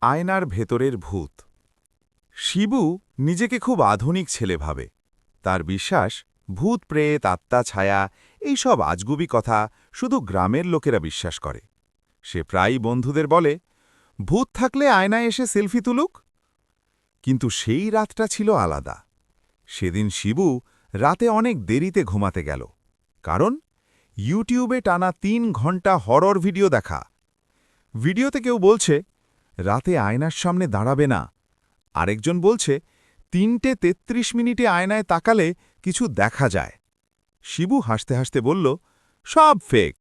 আয়নার ভেতরের ভূত। শিবু নিজেকে খুব আধুনিক ছেলে ভাবে। তার বিশ্বাস ভূত প্রেত আত্মা ছায়া এইসব আজগুবি কথা শুধু গ্রামের লোকেরা বিশ্বাস করে। সে প্রায়ই বন্ধুদের বলে, ভূত থাকলে আয়নায় এসে সেলফি তুলুক। কিন্তু সেই রাতটা ছিল আলাদা। সেদিন শিবু রাতে অনেক দেরিতে ঘুমাতে গেল। কারণ ইউটিউবে টানা ৩ ঘন্টা হরর ভিডিও দেখা। ভিডিওতে কেউ বলছে রাতে আয়নার সামনে দাঁড়াবে না, আরেকজন বলছে ৩:৩৩ আয়নায় তাকালে কিছু দেখা যায়। শিবু হাসতে হাসতে বলল, সব ফেক।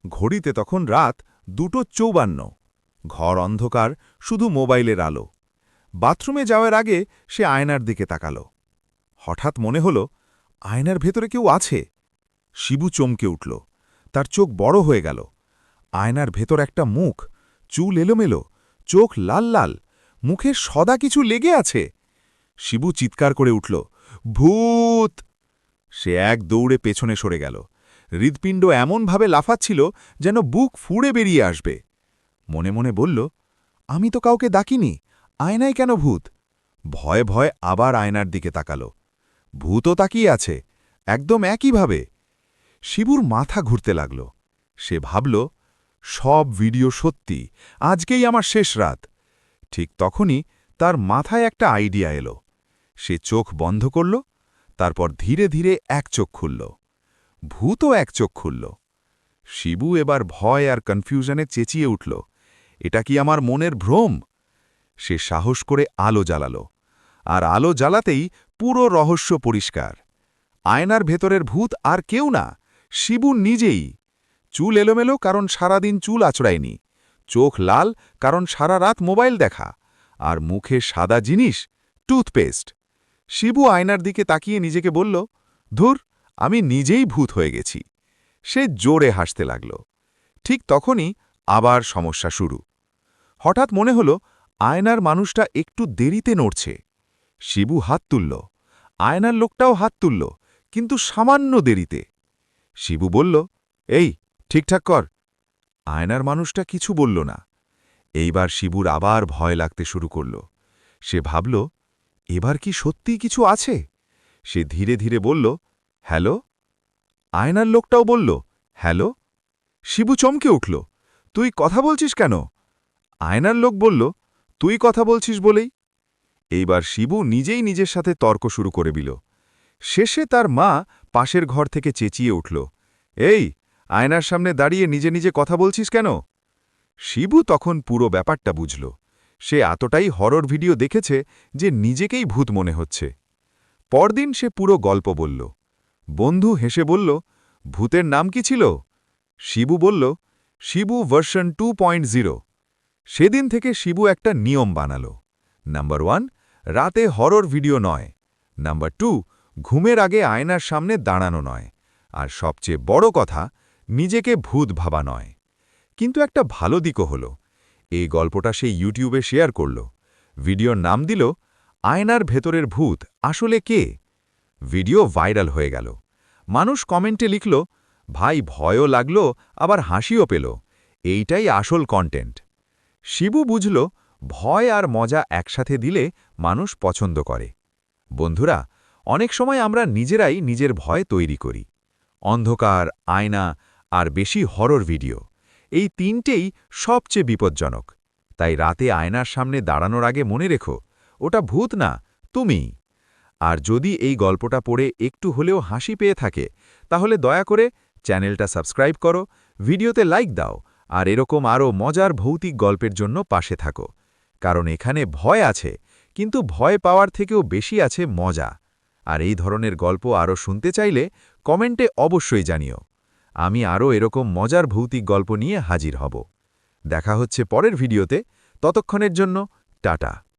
ঘড়িতে তখন রাত 2:54। ঘর অন্ধকার, শুধু মোবাইলের আলো। বাথরুমে যাওয়ার আগে সে আয়নার দিকে তাকাল। হঠাৎ মনে হল আয়নার ভেতরে কেউ আছে। শিবু চমকে উঠল, তার চোখ বড় হয়ে গেল। আয়নার ভেতর একটা মুখ, চুল এলোমেলো, চোখ লাল লাল, মুখে সদা কিছু লেগে আছে। শিবু চিৎকার করে উঠল, ভূত! সে এক দৌড়ে পেছনে সরে গেল। হৃৎপিণ্ড এমনভাবে লাফাচ্ছিল যেন বুক ফুঁড়ে বেরিয়ে আসবে। মনে মনে বলল, আমি তো কাউকে ডাকিনি, আয়নায় কেন ভূত? ভয়ে ভয়ে আবার আয়নার দিকে তাকাল। ভূতও তাকিয়ে আছে, একদম একইভাবে। শিবুর মাথা ঘুরতে লাগল। সে ভাবল, সব ভিডিও সত্যি, আজকেই আমার শেষ রাত। ঠিক তখনই তার মাথায় একটা আইডিয়া এলো। সে চোখ বন্ধ করল, তারপর ধীরে ধীরে এক চোখ খুলল। ভূতও এক চোখ খুলল। শিবু এবার ভয় আর কনফিউশনে চেঁচিয়ে উঠল, এটা কি আমার মনের ভ্রম? সে সাহস করে আলো জ্বালাল, আর আলো জ্বালাতেই পুরো রহস্য পরিষ্কার। আয়নার ভেতরের ভূত আর কেউ না, শিবু নিজেই। চুল এলোমেলো, কারণ সারাদিন চুল আঁচড়ায়নি। চোখ লাল, কারণ সারা রাত মোবাইল দেখা। আর মুখে সাদা জিনিস, টুথপেস্ট। শিবু আয়নার দিকে তাকিয়ে নিজেকে বলল, ধুর, আমি নিজেই ভূত হয়ে গেছি। সে জোরে হাসতে লাগল। ঠিক তখনই আবার সমস্যা শুরু। হঠাৎ মনে হল আয়নার মানুষটা একটু দেরিতে নড়ছে। শিবু হাত তুলল, আয়নার লোকটাও হাত তুলল, কিন্তু সামান্য দেরিতে। শিবু বলল, এই, ঠিকঠাক কর। আয়নার মানুষটা কিছু বলল না। এইবার শিবুর আবার ভয় লাগতে শুরু করল। সে ভাবল, এবার কি সত্যিই কিছু আছে? সে ধীরে ধীরে বলল, হ্যালো। আয়নার লোকটাও বলল, হ্যালো। শিবু চমকে উঠল, তুই কথা বলছিস কেন? আয়নার লোক বলল, তুই কথা বলছিস বলেই। এইবার শিবু নিজেই নিজের সাথে তর্ক শুরু করে দিল। শেষে তার মা পাশের ঘর থেকে চেঁচিয়ে উঠল, এই, আয়নার সামনে দাঁড়িয়ে নিজে নিজে কথা বলছিস কেন? শিবু তখন পুরো ব্যাপারটা বুঝল। সে এতটাই হরর ভিডিও দেখেছে যে নিজেকেই ভূত মনে হচ্ছে। পরদিন সে পুরো গল্প বলল। বন্ধু হেসে বলল, ভূতের নাম কি ছিল? শিবু বলল, শিবু ভার্সন 2.0। সেদিন থেকে শিবু একটা নিয়ম বানাল। নাম্বার 1, রাতে হরর ভিডিও নয়। নাম্বার 2, ঘুমের আগে আয়নার সামনে দাঁড়ানো নয়। আর সবচেয়ে বড় কথা, নিজেকে ভূত ভাবা নয়। কিন্তু একটা ভালো দিকও হল, এই গল্পটা সে ইউটিউবে শেয়ার করল। ভিডিওর নাম দিল, আয়নার ভেতরের ভূত আসলে কে? ভিডিও ভাইরাল হয়ে গেল। মানুষ কমেন্টে লিখল, ভাই, ভয়ও লাগলো, আবার হাসিও পেল। এইটাই আসল কন্টেন্ট। শিবু বুঝল, ভয় আর মজা একসাথে দিলে মানুষ পছন্দ করে। বন্ধুরা, অনেক সময় আমরা নিজেরাই নিজের ভয় তৈরি করি। অন্ধকার, আয়না আর বেশি হরর ভিডিও, এই তিনটেই সবচেয়ে বিপজ্জনক। তাই রাতে আয়নার সামনে দাঁড়ানোর আগে মনে রেখো, ওটা ভূত না, তুমিই। আর যদি এই গল্পটা পড়ে একটু হলেও হাসি পেয়ে থাকে, তাহলে দয়া করে চ্যানেলটা সাবস্ক্রাইব করো, ভিডিওতে লাইক দাও, আর এরকম আরও মজার ভৌতিক গল্পের জন্য পাশে থাকো। কারণ এখানে ভয় আছে, কিন্তু ভয় পাওয়ার থেকেও বেশি আছে মজা। আর এই ধরনের গল্প আরও শুনতে চাইলে কমেন্টে অবশ্যই জানিও। আমি আরও এরকম মজার ভৌতিক গল্প নিয়ে হাজির হব। দেখা হচ্ছে পরের ভিডিওতে। ততক্ষণের জন্য টাটা।